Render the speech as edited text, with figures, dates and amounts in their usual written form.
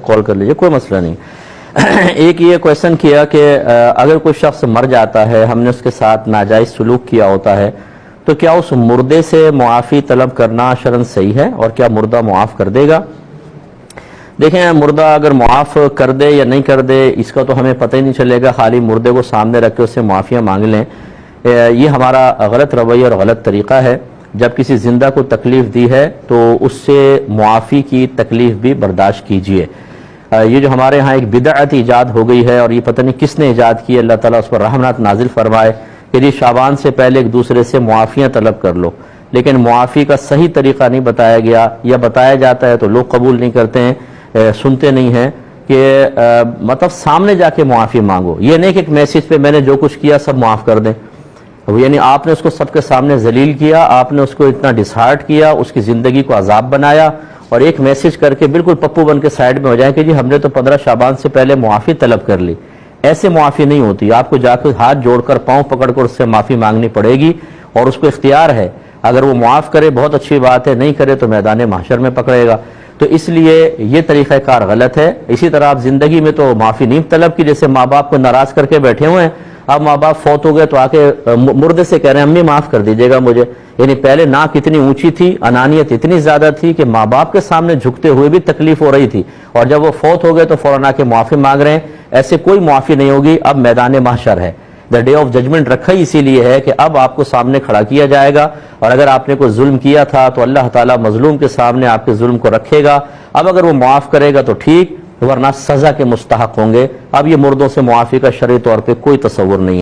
کال کر لیجیے، کوئی مسئلہ نہیں۔ ایک یہ کویشچن کیا کہ اگر کوئی شخص مر جاتا ہے، ہم نے اس کے ساتھ ناجائز سلوک کیا ہوتا ہے، تو کیا اس مردے سے معافی طلب کرنا شرعاً صحیح ہے، اور کیا مردہ معاف کر دے گا؟ دیکھیں، مردہ اگر معاف کر دے یا نہیں کر دے اس کا تو ہمیں پتہ ہی نہیں چلے گا، خالی مردے کو سامنے رکھ کے اس سے معافیاں مانگ لیں، یہ ہمارا غلط رویہ اور غلط طریقہ ہے۔ جب کسی زندہ کو تکلیف دی ہے تو اس سے معافی کی تکلیف بھی برداشت کیجیے۔ یہ جو ہمارے ہاں ایک بدعت ایجاد ہو گئی ہے، اور یہ پتہ نہیں کس نے ایجاد کی، اللہ تعالیٰ اس پر رحمت نازل فرمائے، کہ جی شعبان سے پہلے ایک دوسرے سے معافیاں طلب کر لو، لیکن معافی کا صحیح طریقہ نہیں بتایا گیا، یا بتایا جاتا ہے تو لوگ قبول نہیں کرتے ہیں، سنتے نہیں ہیں کہ مطلب سامنے جا کے معافی مانگو، یہ نہیں کہ ایک میسج پہ میں نے جو کچھ کیا سب معاف کر دیں، یعنی آپ نے اس کو سب کے سامنے ذلیل کیا، آپ نے اس کو اتنا ڈسہارٹ کیا، اس کی زندگی کو عذاب بنایا، اور ایک میسج کر کے بالکل پپو بن کے سائیڈ میں ہو جائیں کہ جی ہم نے تو 15 شعبان سے پہلے معافی طلب کر لی۔ ایسے معافی نہیں ہوتی، آپ کو جا کے ہاتھ جوڑ کر پاؤں پکڑ کر اس سے معافی مانگنی پڑے گی، اور اس کو اختیار ہے، اگر وہ معاف کرے بہت اچھی بات ہے، نہیں کرے تو میدان محشر میں پکڑے گا۔ تو اس لیے یہ طریقہ کار غلط ہے۔ اسی طرح آپ زندگی میں تو معافی نہیں طلب کی، جیسے ماں باپ کو ناراض کر کے بیٹھے ہوئے ہیں، اب ماں باپ فوت ہو گئے تو آ کے مردے سے کہہ رہے ہیں امی معاف کر دیجیے گا مجھے، یعنی پہلے ناک اتنی اونچی تھی، انانیت اتنی زیادہ تھی کہ ماں باپ کے سامنے جھکتے ہوئے بھی تکلیف ہو رہی تھی، اور جب وہ فوت ہو گئے تو فوراً آ کے معافی مانگ رہے ہیں۔ ایسے کوئی معافی نہیں ہوگی، اب میدان محشر ہے۔ دا ڈے آف ججمنٹ رکھا ہی اسی لیے ہے کہ اب آپ کو سامنے کھڑا کیا جائے گا، اور اگر آپ نے کوئی ظلم کیا تھا تو اللہ تعالیٰ مظلوم کے سامنے آپ کے ظلم کو رکھے گا۔ اب اگر وہ معاف کرے گا تو ٹھیک، ورنہ سزا کے مستحق ہوں گے۔ اب یہ مردوں سے معافی کا شرعی طور پہ کوئی تصور نہیں ہے۔